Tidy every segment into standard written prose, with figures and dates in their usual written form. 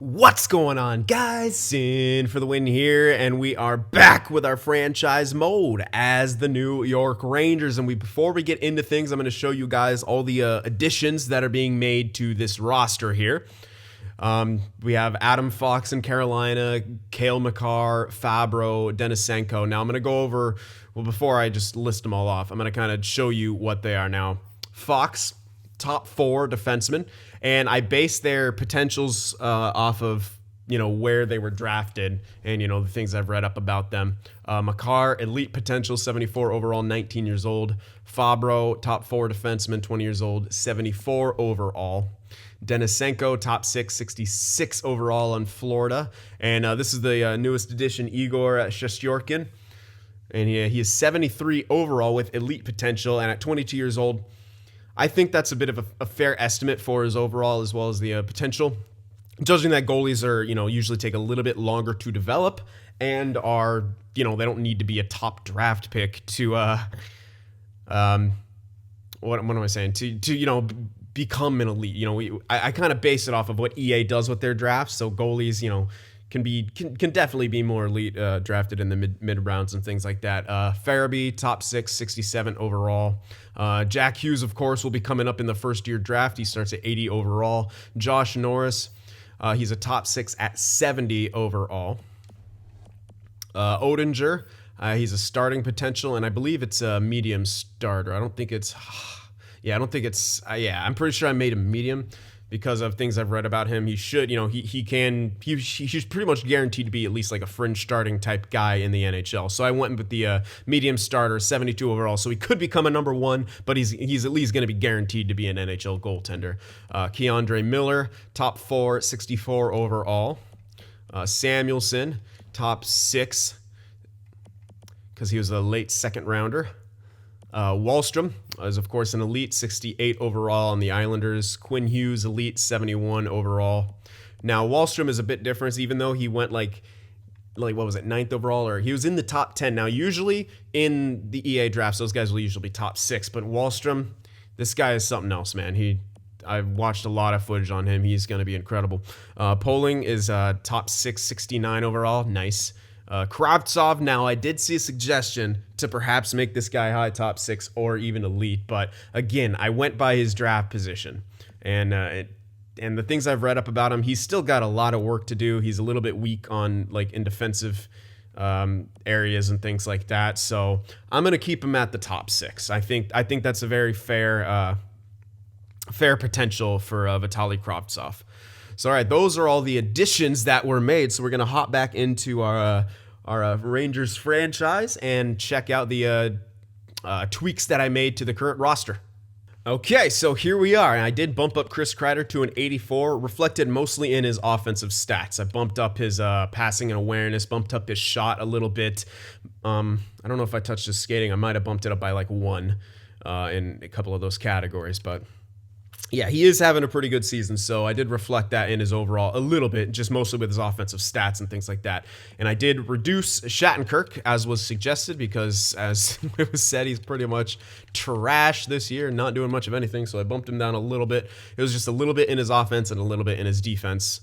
What's going on, guys? Cyn for the win here, and we are back with our franchise mode as the New York Rangers. And before we get into things, I'm going to show you guys all the additions that are being made to this roster here. We have Adam Fox in Carolina, Cale Makar, Fabro, Denisenko. Now I'm going to go over, well, before I just list them all off, I'm going to kind of show you what they are now. Fox, top 4 defenseman, and I base their potentials off of where they were drafted and the things I've read up about them. Makar, elite potential, 74 overall, 19 years old. Fabro, top 4 defenseman, 20 years old, 74 overall. Denisenko, top 6, 66 overall on Florida, and this is the newest addition, Igor Shesterkin, and he is 73 overall with elite potential, and at 22 years old, I think that's a bit of a fair estimate for his overall as well as the potential. Judging that goalies are, usually take a little bit longer to develop and are, they don't need to be a top draft pick to, what am I saying? To become an elite. I kind of base it off of what EA does with their drafts. So goalies, can definitely be more elite drafted in the mid rounds and things like that. Farabee, top 6, 67 overall. Jack Hughes, of course, will be coming up in the first year draft. He starts at 80 overall. Josh Norris, he's a top 6 at 70 overall. Odinger, he's a starting potential, and I believe it's a medium starter. I don't think it's, I'm pretty sure I made him medium because of things I've read about him. He should, he's pretty much guaranteed to be at least like a fringe starting type guy in the NHL. So I went with the medium starter, 72 overall. So he could become a number 1, but he's at least going to be guaranteed to be an NHL goaltender. Keandre Miller, top 4, 64 overall. Samuelson, top 6, because he was a late second rounder. Wahlstrom is, of course, an elite, 68 overall on the Islanders. Quinn Hughes, elite, 71 overall. Now, Wahlstrom is a bit different, even though he went like what was it, 9th overall, or he was in the top 10. Now, usually in the EA drafts, those guys will usually be top 6, but Wahlstrom, this guy is something else, man. I've watched a lot of footage on him. He's going to be incredible. Poling is top 6, 69 overall. Nice. Kravtsov, now I did see a suggestion to perhaps make this guy high top 6 or even elite, but again, I went by his draft position, and the things I've read up about him, he's still got a lot of work to do. He's a little bit weak on in defensive areas and things like that, so I'm gonna keep him at the top 6. I think that's a very fair potential for Vitaly Kravtsov. So, all right, those are all the additions that were made. So we're going to hop back into our Rangers franchise and check out the tweaks that I made to the current roster. Okay, so here we are. And I did bump up Chris Kreider to an 84, reflected mostly in his offensive stats. I bumped up his passing and awareness, bumped up his shot a little bit. I don't know if I touched his skating. I might have bumped it up by like 1 in a couple of those categories, but yeah, he is having a pretty good season, so I did reflect that in his overall a little bit, just mostly with his offensive stats and things like that. And I did reduce Shattenkirk, as was suggested, because as it was said, he's pretty much trash this year, not doing much of anything, so I bumped him down a little bit. It was just a little bit in his offense and a little bit in his defense.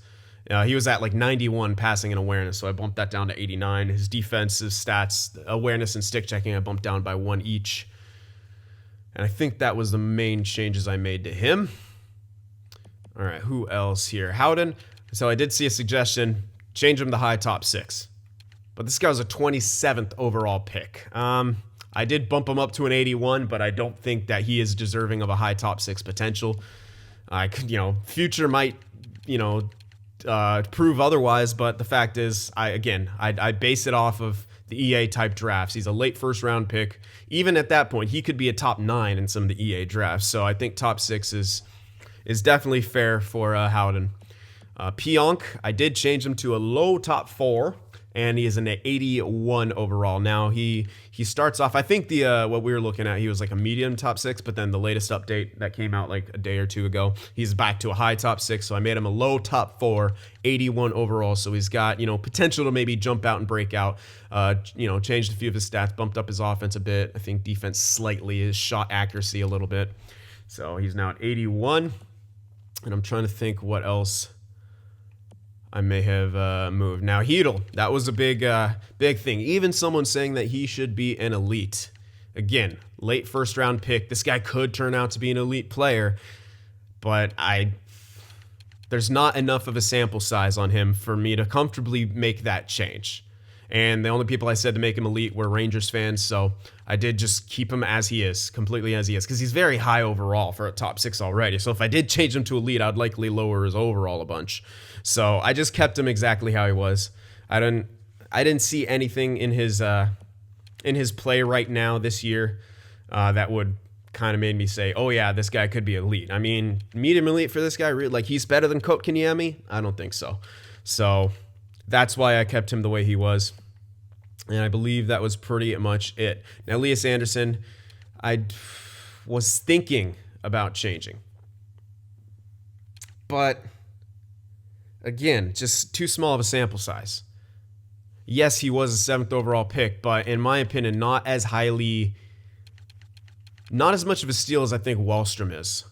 He was at like 91 passing and awareness, so I bumped that down to 89. His defensive stats, awareness and stick checking, I bumped down by 1 each. And I think that was the main changes I made to him. All right, who else here? Howden. So I did see a suggestion, change him to high top 6. But this guy was a 27th overall pick. I did bump him up to an 81, but I don't think that he is deserving of a high top 6 potential. Future might, prove otherwise, but the fact is, I base it off of the EA type drafts. He's a late first round pick. Even at that point, he could be a top 9 in some of the EA drafts. So I think top 6 is definitely fair for Howden. Pionk, I did change him to a low top 4, and he is an 81 overall. Now he starts off, I think what we were looking at, he was like a medium top 6, but then the latest update that came out like a day or two ago, he's back to a high top 6, so I made him a low top 4, 81 overall, so he's got, potential to maybe jump out and break out, changed a few of his stats, bumped up his offense a bit, I think defense slightly, his shot accuracy a little bit, so he's now at 81, and I'm trying to think what else I may have moved. Now, Hedel, that was a big thing. Even someone saying that he should be an elite. Again, late first round pick. This guy could turn out to be an elite player, but there's not enough of a sample size on him for me to comfortably make that change. And the only people I said to make him elite were Rangers fans, so I did just keep him as he is, completely as he is, because he's very high overall for a top 6 already. So if I did change him to elite, I'd likely lower his overall a bunch. So I just kept him exactly how he was. I didn't see anything in his play right now this year that would kind of made me say, oh yeah, this guy could be elite. I mean, medium elite for this guy, like he's better than Kotkaniemi? I don't think so. So that's why I kept him the way he was. And I believe that was pretty much it. Now, Elias Anderson, I was thinking about changing. But, again, just too small of a sample size. Yes, he was a 7th overall pick, but in my opinion, not as much of a steal as I think Wahlstrom is.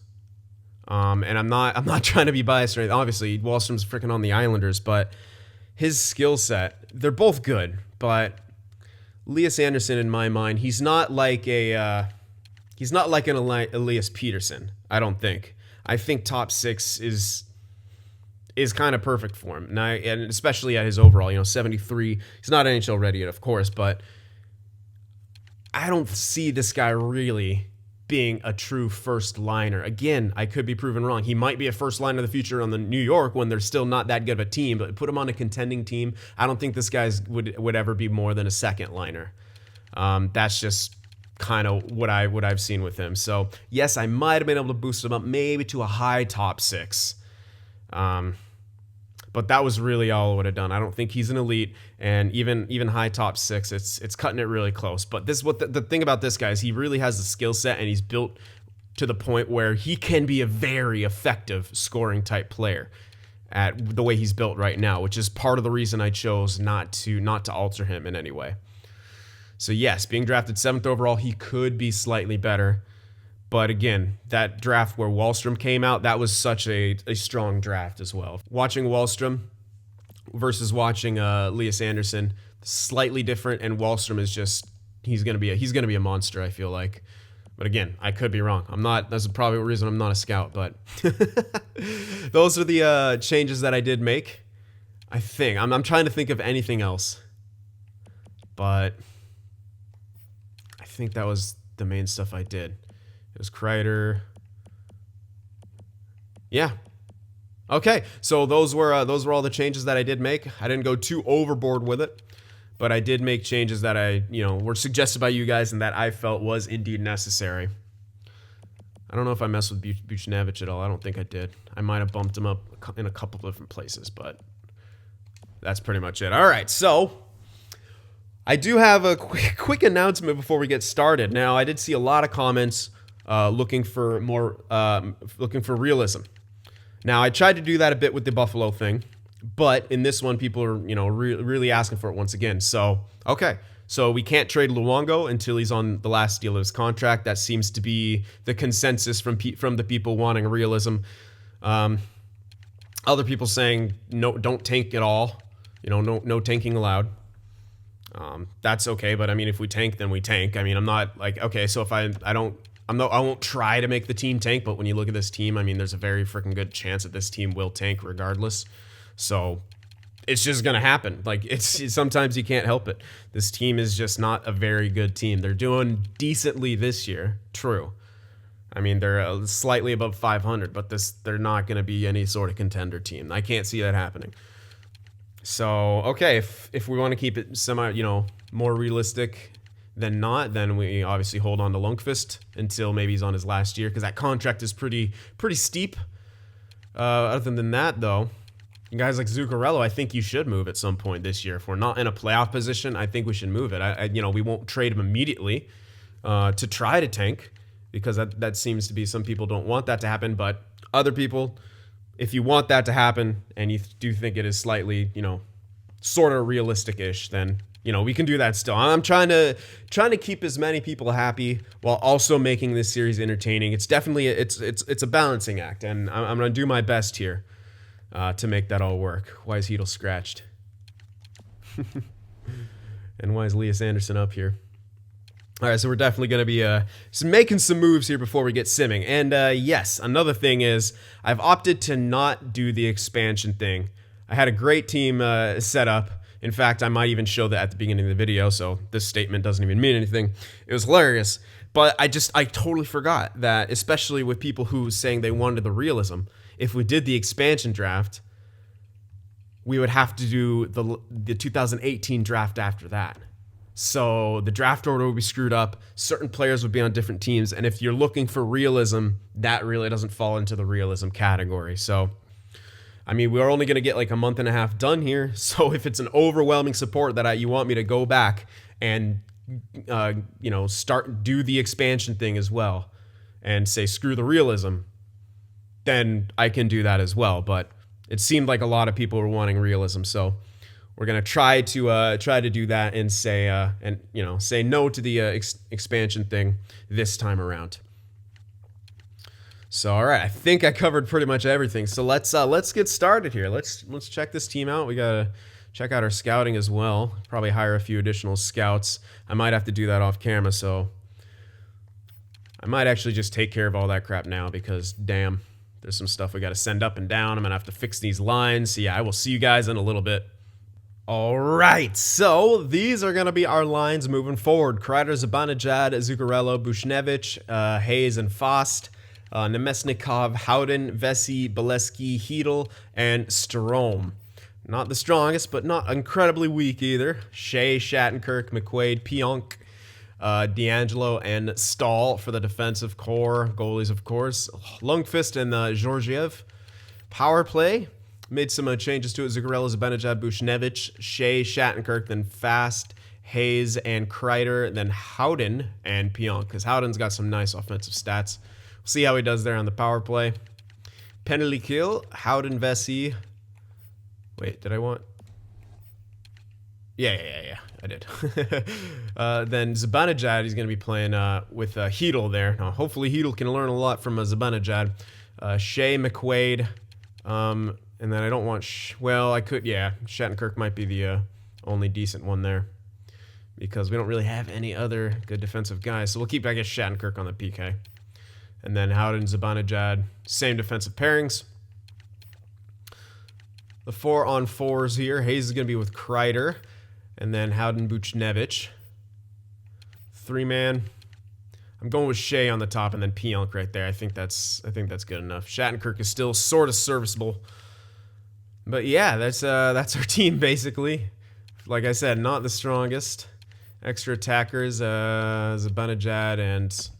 And I'm not trying to be biased or anything. Obviously, Wahlstrom's freaking on the Islanders, but his skill set, they're both good, but Elias Anderson, in my mind, he's not like an Elias Peterson, I don't think. I think top 6 is kind of perfect for him. And especially at his overall, 73. He's not NHL ready yet, of course, but I don't see this guy really being a true first liner. Again, I could be proven wrong. He might be a first liner of the future on the New York when they're still not that good of a team, but put him on a contending team. I don't think this guy would ever be more than a second liner. That's just kind of what I've seen with him. So yes, I might have been able to boost him up maybe to a high top 6. But that was really all I would have done. I don't think he's an elite, and even high top 6, it's cutting it really close. But this is what the thing about this guy is, he really has the skill set, and he's built to the point where he can be a very effective scoring type player at the way he's built right now, which is part of the reason I chose not to alter him in any way. So yes, being drafted 7th overall, he could be slightly better. But again, that draft where Wahlstrom came out, that was such a strong draft as well. Watching Wahlstrom versus watching Elias Anderson, slightly different, and Wahlstrom is just he's gonna be a monster, I feel like. But again, I could be wrong. I'm not. That's probably the reason I'm not a scout. But those are the changes that I did make. I think I'm trying to think of anything else, but I think that was the main stuff I did. It was Kreider. Yeah. Okay. So those were all the changes that I did make. I didn't go too overboard with it, but I did make changes that were suggested by you guys and that I felt was indeed necessary. I don't know if I messed with Buchnevich at all. I don't think I did. I might have bumped him up in a couple of different places, but that's pretty much it. All right. So I do have a quick announcement before we get started. Now, I did see a lot of comments looking for realism. Now, I tried to do that a bit with the Buffalo thing, but in this one, people are really asking for it once again. So, okay, so we can't trade Luongo until he's on the last deal of his contract. That seems to be the consensus from the people wanting realism. Other people saying no, don't tank at all. No tanking allowed. That's okay, but I mean, if we tank, then we tank. I mean, I'm not like, okay, so if I won't try to make the team tank, but when you look at this team, I mean, there's a very freaking good chance that this team will tank regardless. So it's just going to happen. Like, sometimes you can't help it. This team is just not a very good team. They're doing decently this year. True. I mean, they're slightly above 500, but they're not going to be any sort of contender team. I can't see that happening. So, okay, if we want to keep it more realistic than not, then we obviously hold on to Lundqvist until maybe he's on his last year, because that contract is pretty steep. Other than that, though, guys like Zuccarello, I think you should move at some point this year. If we're not in a playoff position, I think we should move it. We won't trade him immediately to try to tank, because that seems to be, some people don't want that to happen, but other people, if you want that to happen and you do think it is slightly, sort of realistic-ish, then we can do that still. I'm trying to keep as many people happy while also making this series entertaining. It's definitely it's a balancing act, and I'm going to do my best here. to make that all work. Why is Hedel scratched? And why is Elias Anderson up here? All right, so we're definitely going to be making some moves here before we get simming. And yes, another thing is I've opted to not do the expansion thing. I had a great team set up. In fact, I might even show that at the beginning of the video, so this statement doesn't even mean anything. It was hilarious. But I totally forgot that, especially with people who saying they wanted the realism, if we did the expansion draft, we would have to do the 2018 draft after that. So the draft order would be screwed up. Certain players would be on different teams. And if you're looking for realism, that really doesn't fall into the realism category. So, I mean, we're only going to get like a month and a half done here. So if it's an overwhelming support that you want me to go back and, you know, do the expansion thing as well and say, screw the realism, then I can do that as well. But it seemed like a lot of people were wanting realism. So we're gonna try to do that and say say no to the expansion thing this time around. So all right, I think I covered pretty much everything. So let's get started here. Let's check this team out. We gotta check out our scouting as well. Probably hire a few additional scouts. I might have to do that off camera. So I might actually just take care of all that crap now because damn, there's some stuff we got to send up and down. I'm gonna have to fix these lines. So yeah, I will see you guys in a little bit. All right, so these are going to be our lines moving forward. Kreider, Zibanejad, Zuccarello, Buchnevich, Hayes and Fost, Nemesnikov, Howden, Vesey, Bolesky, Hedel, and Strome. Not the strongest, but not incredibly weak either. Shea, Shattenkirk, McQuaid, Pionk, D'Angelo, and Stahl for the defensive core. Goalies, of course. Lundqvist and Georgiev. Power play. Made some changes to it. Zuccarello, Zibanejad, Buchnevich, Shea, Shattenkirk, then Fast, Hayes, and Kreider, then Howden and Pionk, because Howden's got some nice offensive stats. We'll see how he does there on the power play. Penalty kill, Howden, Vesey. Wait, did I want? Yeah, I did. Then Zibanejad, he's going to be playing with Hedel there. Now, hopefully Hedel can learn a lot from Zibanejad. Shea, McQuaid, and then I don't want, well, I could, yeah, Shattenkirk might be the only decent one there because we don't really have any other good defensive guys. So we'll keep, I guess, Shattenkirk on the PK. And then Howden, Zibanejad, same defensive pairings. The 4-on-4s here. Hayes is going to be with Kreider. And then Howden, Buchnevich. 3-man. I'm going with Shea on the top and then Pionk right there. I think that's good enough. Shattenkirk is still sort of serviceable. But yeah, that's our team basically. Like I said, not the strongest. Extra attackers, Zibanejad and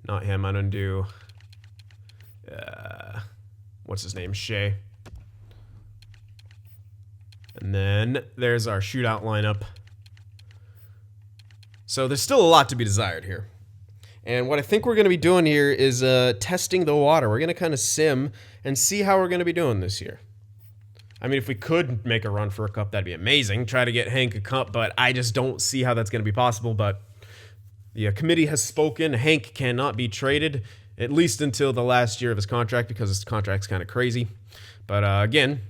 not him. I don't do what's his name? Shea. And then there's our shootout lineup. So there's still a lot to be desired here. And what I think we're going to be doing here is testing the water. We're going to kind of sim and see how we're going to be doing this year. I mean, if we could make a run for a cup, that'd be amazing. Try to get Hank a cup, but I just don't see how that's going to be possible. But the committee has spoken. Hank cannot be traded, at least until the last year of his contract, because his contract's kind of crazy. But again,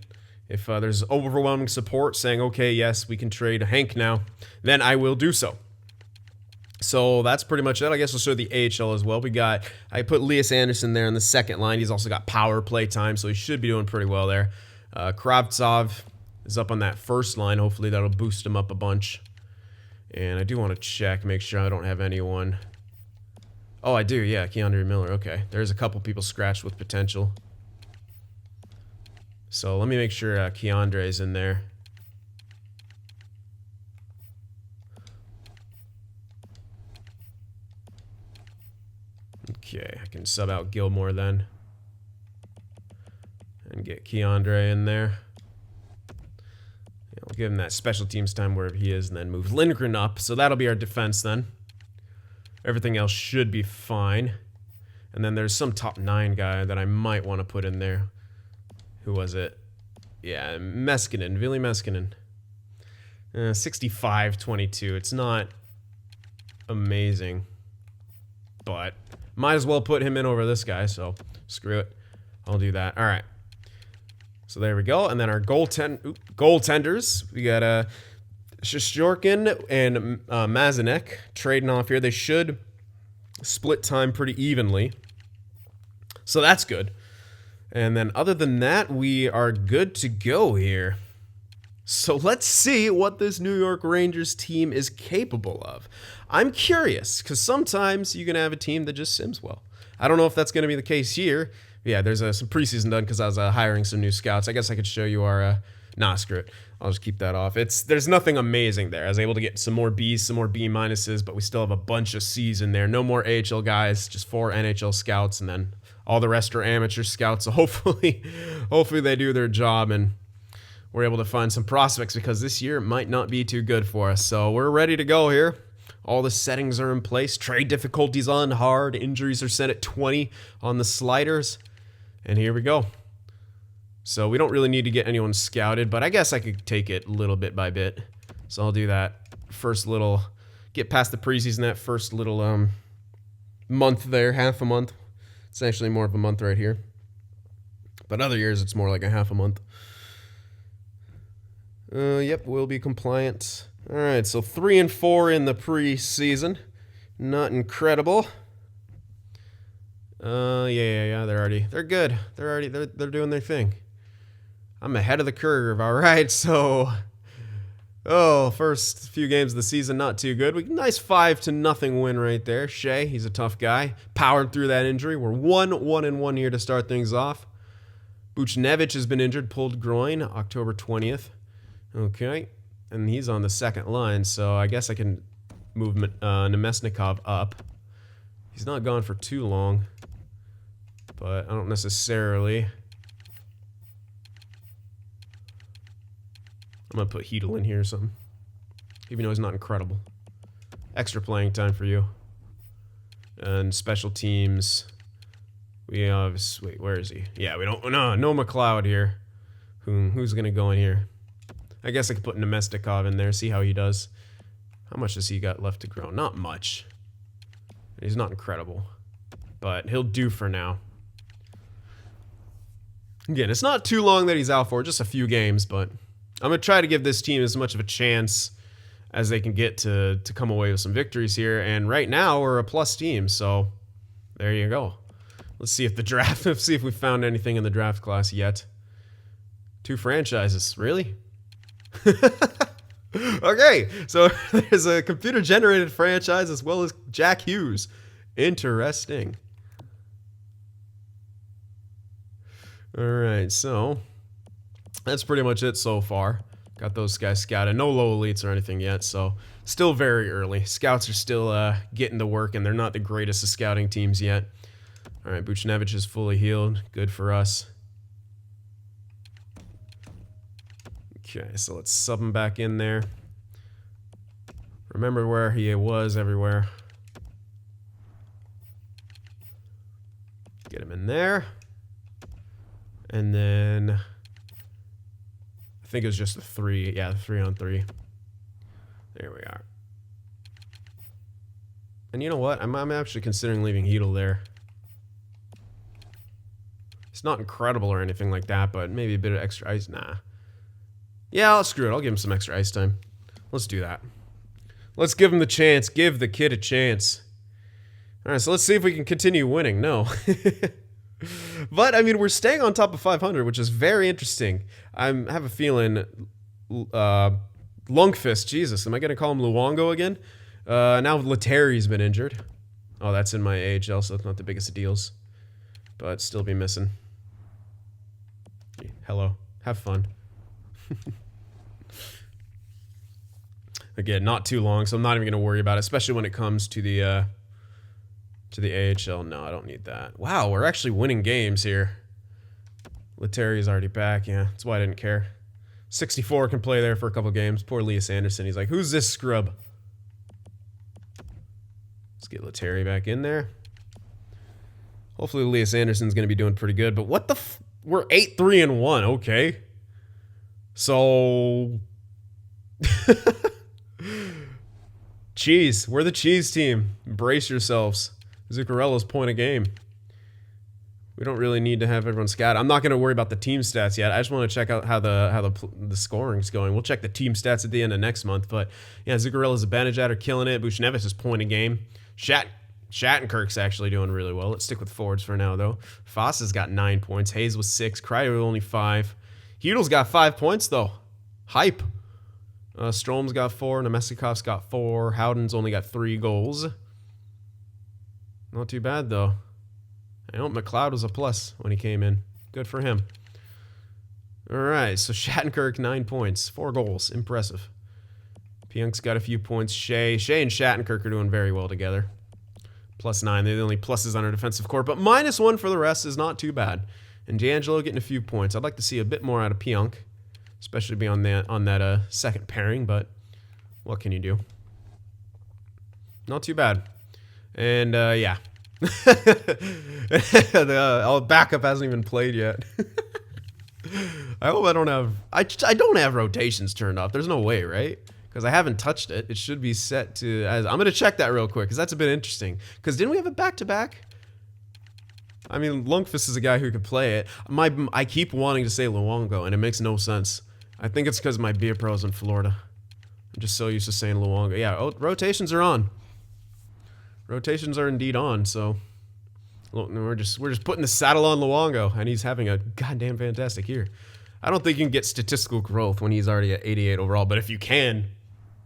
if there's overwhelming support saying, okay, yes, we can trade Hank now, then I will do so. So that's pretty much it. I guess we'll show the AHL as well. I put Elias Anderson there on the second line. He's also got power play time, so he should be doing pretty well there. Kravtsov is up on that first line. Hopefully that'll boost him up a bunch. And I do want to check, make sure I don't have anyone. Oh, I do, yeah, Keandre Miller. Okay, there's a couple people scratched with potential. So let me make sure Keandre is in there. Okay, I can sub out Gilmore then. And get Keandre in there. Yeah, we'll give him that special teams time wherever he is and then move Lindgren up. So that'll be our defense then. Everything else should be fine. And then there's some top 9 guy that I might want to put in there. Who was it? Yeah, Meskinen, Ville Meskinen. 65-22. It's not amazing. But might as well put him in over this guy, so screw it. I'll do that. All right. So there we go. And then our goaltenders, we got Shishorkin and Mazinek trading off here. They should split time pretty evenly. So that's good. And then other than that, we are good to go here. So let's see what this New York Rangers team is capable of. I'm curious, because sometimes you can have a team that just sims well. I don't know if that's going to be the case here. Yeah, there's some preseason done because I was hiring some new scouts. I guess I could show you our... nah, screw it. I'll just keep that off. There's nothing amazing there. I was able to get some more B's, some more B minuses, but we still have a bunch of C's in there. No more AHL guys, just 4 NHL scouts, and then all the rest are amateur scouts. So hopefully they do their job and we're able to find some prospects, because this year might not be too good for us. So we're ready to go here. All the settings are in place. Trade difficulties on hard. Injuries are set at 20 on the sliders. And here we go. So we don't really need to get anyone scouted, but I guess I could take it little bit by bit. So I'll do that first little, get past the preseason, that first little month there, half a month. It's actually more of a month right here. But other years it's more like a half a month. Yep, we'll be compliant. All right, so 3-4 in the preseason. Not incredible. Yeah. They're good. They're doing their thing. I'm ahead of the curve. All right, so first few games of the season, not too good. Nice 5-0 win right there. Shea, he's a tough guy. Powered through that injury. We're 1-1 here to start things off. Buchnevich has been injured, pulled groin, October 20th. Okay, and he's on the second line, so I guess I can move Nemesnikov up. He's not gone for too long, but I don't necessarily. I'm going to put Hedel in here or something, even though he's not incredible. Extra playing time for you. And special teams, we have, wait, where is he? Yeah, we don't, no McLeod here. Who's going to go in here? I guess I could put Nemesnikov in there, see how he does. How much has he got left to grow? Not much. He's not incredible, but he'll do for now. Again, it's not too long that he's out for, just a few games, but I'm going to try to give this team as much of a chance as they can get to come away with some victories here. And right now, we're a plus team, so there you go. Let's see if let's see if we found anything in the draft class yet. 2 franchises, really? Okay, so there's a computer-generated franchise as well as Jack Hughes. Interesting. All right, so that's pretty much it so far. Got those guys scouted. No low elites or anything yet, so still very early. Scouts are still getting to work, and they're not the greatest of scouting teams yet. All right, Buchnevich is fully healed. Good for us. Okay, so let's sub him back in there. Remember where he was everywhere. Get him in there. And then I think it was just the 3. Yeah, the 3-on-3. There we are. And you know what? I'm actually considering leaving Hedel there. It's not incredible or anything like that, but maybe a bit of extra ice. Nah. Yeah, I'll screw it. I'll give him some extra ice time. Let's do that. Let's give him the chance. Give the kid a chance. All right, so let's see if we can continue winning. No. But, I mean, we're staying on top of 500, which is very interesting. I have a feeling Lundqvist, Jesus, am I going to call him Luongo again? Now Letteri's been injured. Oh, that's in my AHL, so it's not the biggest of deals. But still be missing. Hello. Have fun. Again, not too long, so I'm not even going to worry about it, especially when it comes to the AHL. No, I don't need that. Wow, we're actually winning games here. Lettieri is already back. Yeah, that's why I didn't care. 64 can play there for a couple games. Poor Elias Anderson. He's like, who's this scrub? Let's get Lettieri back in there. Hopefully Elias Anderson's going to be doing pretty good. But what the we're 8-3-1. Okay. So... Cheese. We're the cheese team. Brace yourselves. Zuccarello's point a game. We don't really need to have everyone scattered. I'm not going to worry about the team stats yet. I just want to check out how the scoring's going. We'll check the team stats at the end of next month. But yeah, Zuccarello and Zibanejad are killing it. Buchnevich is point a game. Shattenkirk's actually doing really well. Let's stick with forwards for now, though. Foss has got 9 points. Hayes with 6. Kreider with only 5. Hedel's got 5 points, though. Hype. Strom's got 4. Nemesikov's got 4. Howden's only got 3 goals. Not too bad, though. I know McLeod was a plus when he came in. Good for him. All right, so Shattenkirk, 9 points. 4 goals. Impressive. Pionk's got a few points. Shea and Shattenkirk are doing very well together. +9. They're the only pluses on our defensive core, but -1 for the rest is not too bad. And D'Angelo getting a few points. I'd like to see a bit more out of Pionk, especially be on that second pairing, but what can you do? Not too bad. And yeah. The backup hasn't even played yet. I hope I don't have rotations turned off. There's no way, right? Because I haven't touched it. It should be set to I'm gonna check that real quick because that's a bit interesting. Because didn't we have a back-to-back? I mean, Lundqvist is a guy who could play it. I keep wanting to say Luongo, and it makes no sense. I think it's because my beer pro's in Florida. I'm just so used to saying Luongo. Yeah, rotations are on. Rotations are indeed on, so we're just putting the saddle on Luongo, and he's having a goddamn fantastic year. I don't think you can get statistical growth when he's already at 88 overall, but if you can,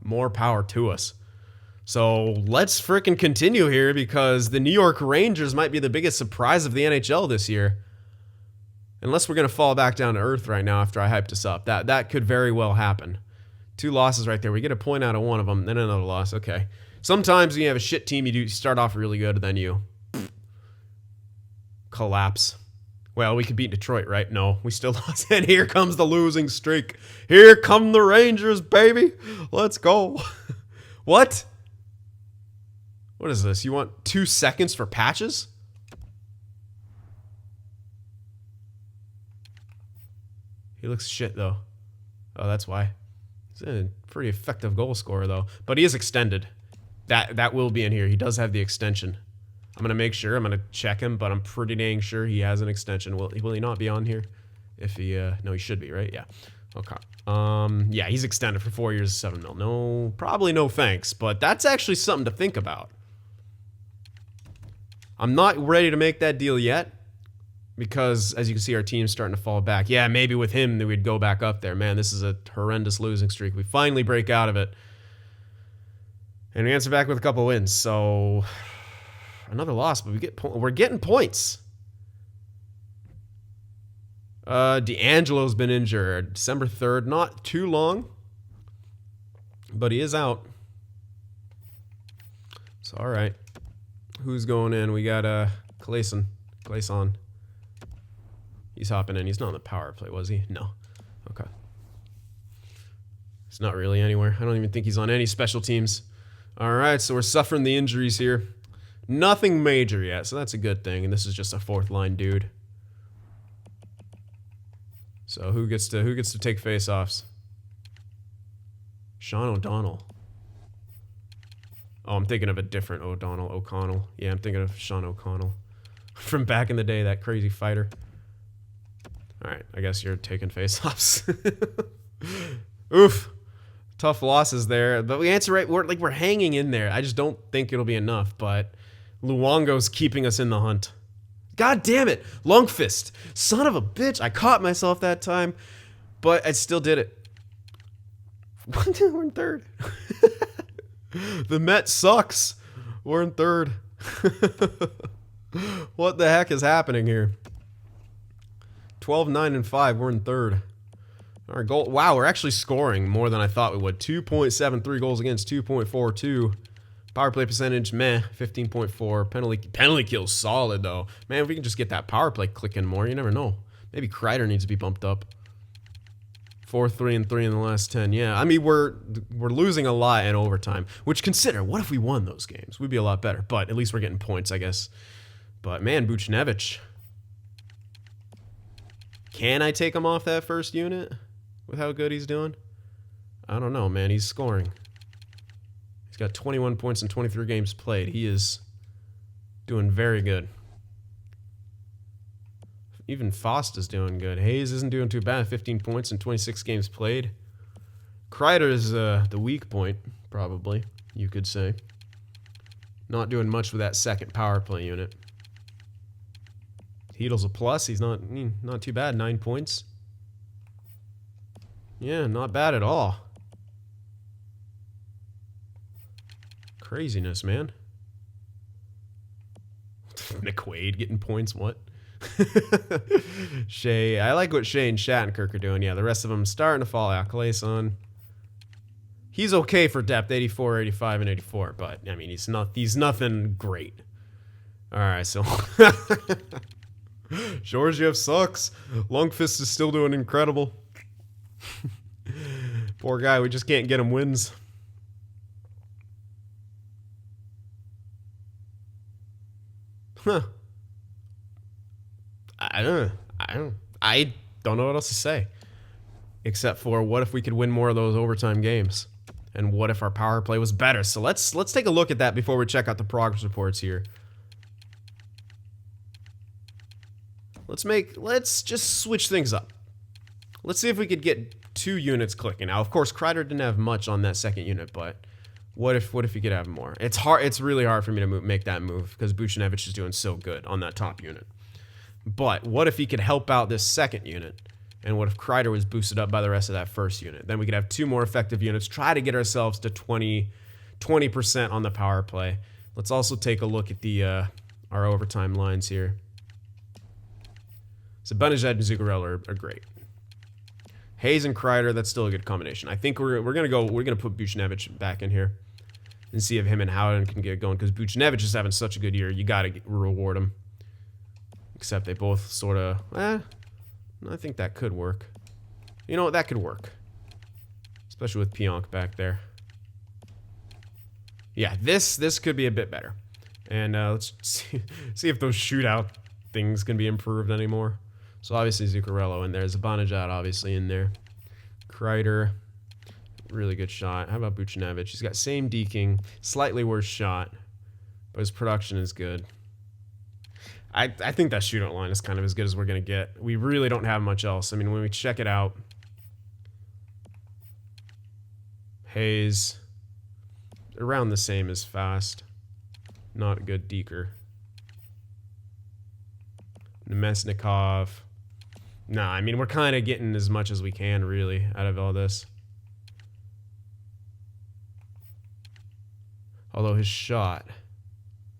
more power to us. So let's frickin' continue here because the New York Rangers might be the biggest surprise of the NHL this year. Unless we're going to fall back down to earth right now after I hyped us up. That could very well happen. 2 losses right there. We get a point out of one of them, then another loss. Okay. Sometimes when you have a shit team, you start off really good, and then you collapse. Well, we could beat Detroit, right? No, we still lost. And here comes the losing streak. Here come the Rangers, baby. Let's go. What? What is this? You want 2 seconds for patches? He looks shit, though. Oh, that's why. He's a pretty effective goal scorer, though. But he is extended. That will be in here. He does have the extension. I'm going to make sure. I'm going to check him, but I'm pretty dang sure he has an extension. Will he not be on here? If he, no, he should be, right? Yeah. Okay. Yeah, he's extended for 4 years, 7 mil. No, probably no thanks, but that's actually something to think about. I'm not ready to make that deal yet because, as you can see, our team's starting to fall back. Yeah, maybe with him, we'd go back up there. Man, this is a horrendous losing streak. We finally break out of it. And we answer back with a couple wins. So, another loss, but we're getting points. D'Angelo's been injured. December 3rd. Not too long, but he is out. So, all right. Who's going in? We got Clayson. He's hopping in. He's not on the power play, was he? No. Okay. He's not really anywhere. I don't even think he's on any special teams. All right, so we're suffering the injuries here. Nothing major yet, so that's a good thing. And this is just a 4th line dude. So who gets to take face-offs? Sean O'Donnell. Oh, I'm thinking of a different O'Connell. Yeah, I'm thinking of Sean O'Connell. From back in the day, that crazy fighter. All right, I guess you're taking face-offs. Oof. Tough losses there. But we answer right. We're hanging in there. I just don't think it'll be enough, but Luongo's keeping us in the hunt. God damn it. Lundqvist. Son of a bitch. I caught myself that time, but I still did it. We're in 3rd. The Met sucks. We're in 3rd. What the heck is happening here? 12, 9, and 5. We're in 3rd. Our goal. Wow, we're actually scoring more than I thought we would. 2.73 goals against, 2.42. Power play percentage, meh, 15.4. Penalty kills solid, though. Man, if we can just get that power play clicking more, you never know. Maybe Kreider needs to be bumped up. 4, 3, and 3 in the last 10. Yeah, I mean, we're losing a lot in overtime. Which, consider, what if we won those games? We'd be a lot better. But at least we're getting points, I guess. But, man, Buchnevich. Can I take him off that first unit with how good he's doing? I don't know, man. He's scoring. He's got 21 points in 23 games played. He is doing very good. Even Fosta's doing good. Hayes isn't doing too bad. 15 points in 26 games played. Kreider is the weak point, probably, you could say. Not doing much with that second power play unit. Heedle's a plus. He's not too bad. 9 points. Yeah, not bad at all. Craziness, man. McQuaid getting points, what? Shea. I like what Shea and Shattenkirk are doing. Yeah, the rest of them starting to fall out. Clayson. He's okay for depth, 84, 85, and 84, but I mean he's nothing great. Alright, so Georgiev sucks. Lundqvist is still doing incredible. Poor guy, we just can't get him wins. Huh. I don't know what else to say. Except for what if we could win more of those overtime games? And what if our power play was better? So let's take a look at that before we check out the progress reports here. Let's just switch things up. Let's see if we could get 2 units clicking. Now, of course, Kreider didn't have much on that second unit, but what if he could have more? It's hard. It's really hard for me to make that move because Buchnevich is doing so good on that top unit. But what if he could help out this second unit? And what if Kreider was boosted up by the rest of that first unit? Then we could have 2 more effective units, try to get ourselves to 20% on the power play. Let's also take a look at the our overtime lines here. So Zibanejad and Zuccarello are great. Hayes and Kreider, that's still a good combination. I think we're gonna put Buchnevich back in here and see if him and Howden can get going, because Buchnevich is having such a good year. You gotta reward him. Except they both sort of, I think that could work. You know what? That could work. Especially with Pionk back there. Yeah, this could be a bit better. And let's see if those shootout things can be improved anymore. So obviously Zuccarello in there. Zibanejad obviously in there. Kreider, really good shot. How about Buchnevich? He's got same deking, slightly worse shot, but his production is good. I think that shootout line is kind of as good as we're going to get. We really don't have much else. I mean, when we check it out, Hayes, around the same as Fast. Not a good deker. Nemesnikov. Nah, I mean, we're kind of getting as much as we can, really, out of all this. Although his shot...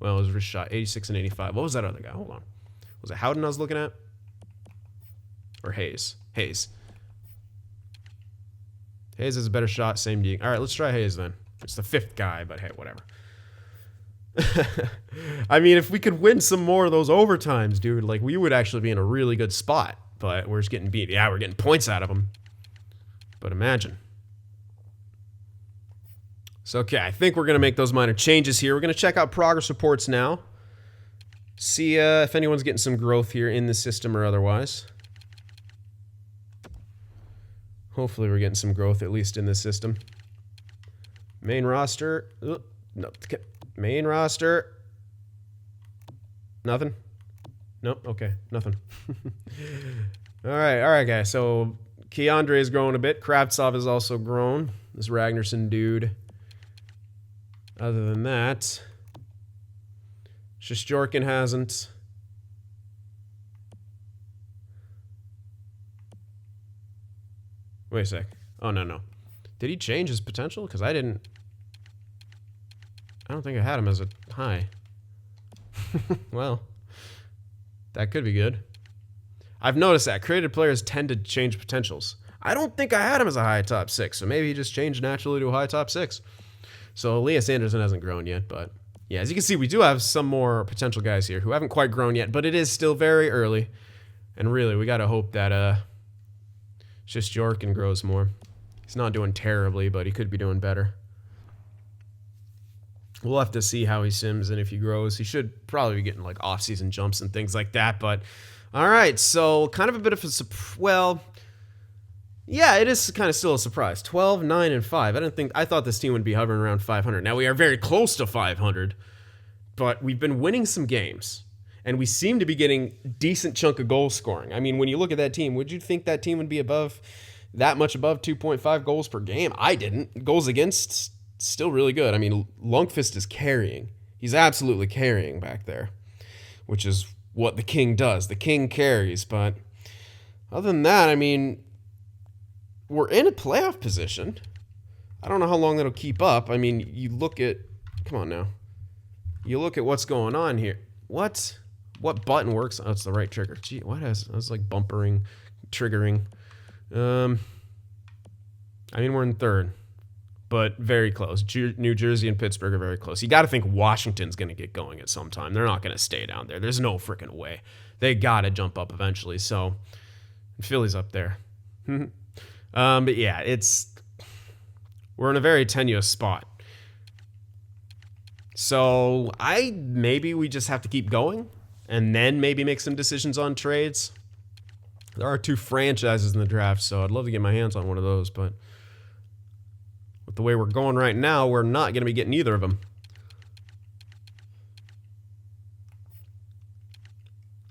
Well, it was his shot, 86 and 85. What was that other guy? Hold on. Was it Howden I was looking at? Or Hayes? Hayes. Hayes has a better shot, same D. All right, let's try Hayes then. It's the 5th guy, but hey, whatever. I mean, if we could win some more of those overtimes, dude, like, we would actually be in a really good spot. But we're just getting beat. Yeah, we're getting points out of them. But imagine. So, okay, I think we're going to make those minor changes here. We're going to check out progress reports now. See if anyone's getting some growth here in the system or otherwise. Hopefully we're getting some growth, at least in this system. Main roster. No, main roster. Nothing? Nope, okay, nothing. All right, guys. So, Keandre is growing a bit. Kravtsov is also grown. This Ragnarsson dude. Other than that, Shesterkin hasn't. Wait a sec. Oh, no. Did he change his potential? Because I don't think I had him as a high. Well, that could be good. I've noticed that created players tend to change potentials. I don't think I had him as a high top 6, so maybe he just changed naturally to a high top 6. So Elias Anderson hasn't grown yet, but yeah, as you can see, we do have some more potential guys here who haven't quite grown yet, but it is still very early. And really, we got to hope that Shesterkin grows more. He's not doing terribly, but he could be doing better. We'll have to see how he sims and if he grows. He should probably be getting like off-season jumps and things like that, but all right, so kind of a bit of a well, yeah, it is kind of still a surprise. 12, 9, and 5. I thought this team would be hovering around 500. Now, we are very close to 500, but we've been winning some games. And we seem to be getting decent chunk of goal scoring. I mean, when you look at that team, would you think that team would be that much above 2.5 goals per game? I didn't. Goals against, still really good. I mean, Lundqvist is carrying. He's absolutely carrying back there, which is what the king does. The king carries. But other than that, I mean, we're in a playoff position. I don't know how long that'll keep up. I mean, you look at, come on now. You look at what's going on here. What button works? Oh, it's the right trigger. Gee, I was like bumpering, triggering. I mean, we're in third, but very close. New Jersey and Pittsburgh are very close. You got to think Washington's going to get going at some time. They're not going to stay down there. There's no freaking way. They got to jump up eventually. So Philly's up there. But yeah, we're in a very tenuous spot. So maybe we just have to keep going and then maybe make some decisions on trades. There are 2 franchises in the draft, so I'd love to get my hands on one of those, but with the way we're going right now, we're not going to be getting either of them.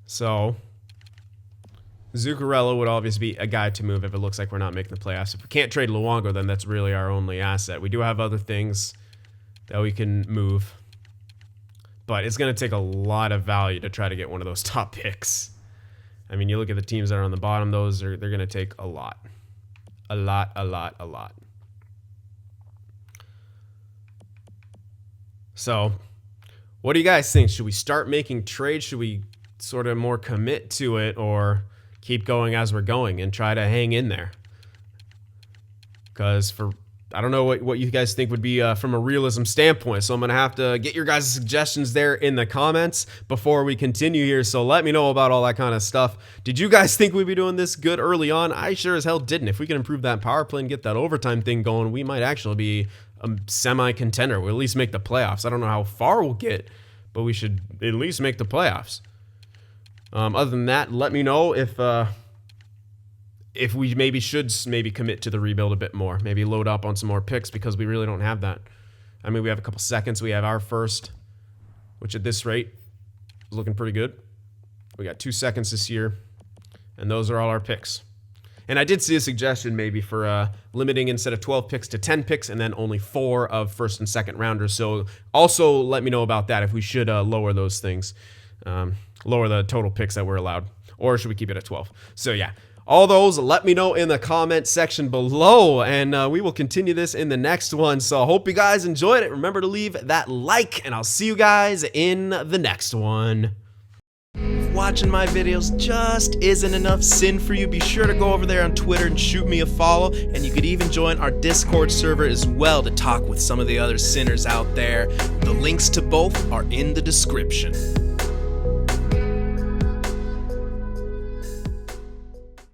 So Zuccarello would obviously be a guy to move if it looks like we're not making the playoffs. If we can't trade Luongo, then that's really our only asset. We do have other things that we can move, but it's going to take a lot of value to try to get one of those top picks. I mean, you look at the teams that are on the bottom, they're going to take a lot. A lot. So, what do you guys think? Should we start making trades? Should we sort of more commit to it, or keep going as we're going and try to hang in there? Because I don't know what you guys think would be from a realism standpoint. So I'm going to have to get your guys' suggestions there in the comments before we continue here. So let me know about all that kind of stuff. Did you guys think we'd be doing this good early on? I sure as hell didn't. If we can improve that power play and get that overtime thing going, we might actually be a semi-contender. We'll at least make the playoffs. I don't know how far we'll get, but we should at least make the playoffs. Other than that, let me know if we maybe should commit to the rebuild a bit more. Maybe load up on some more picks, because we really don't have that. I mean, we have a couple seconds. We have our first, which at this rate is looking pretty good. We got 2 seconds this year, and those are all our picks. And I did see a suggestion maybe for limiting instead of 12 picks to 10 picks, and then only 4 of first and second rounders. So also let me know about that, if we should lower those things, lower the total picks that we're allowed, or should we keep it at 12? So yeah. All those, let me know in the comment section below, and we will continue this in the next one. So I hope you guys enjoyed it. Remember to leave that like, and I'll see you guys in the next one. If watching my videos just isn't enough sin for you, be sure to go over there on Twitter and shoot me a follow, and you could even join our Discord server as well to talk with some of the other sinners out there. The links to both are in the description.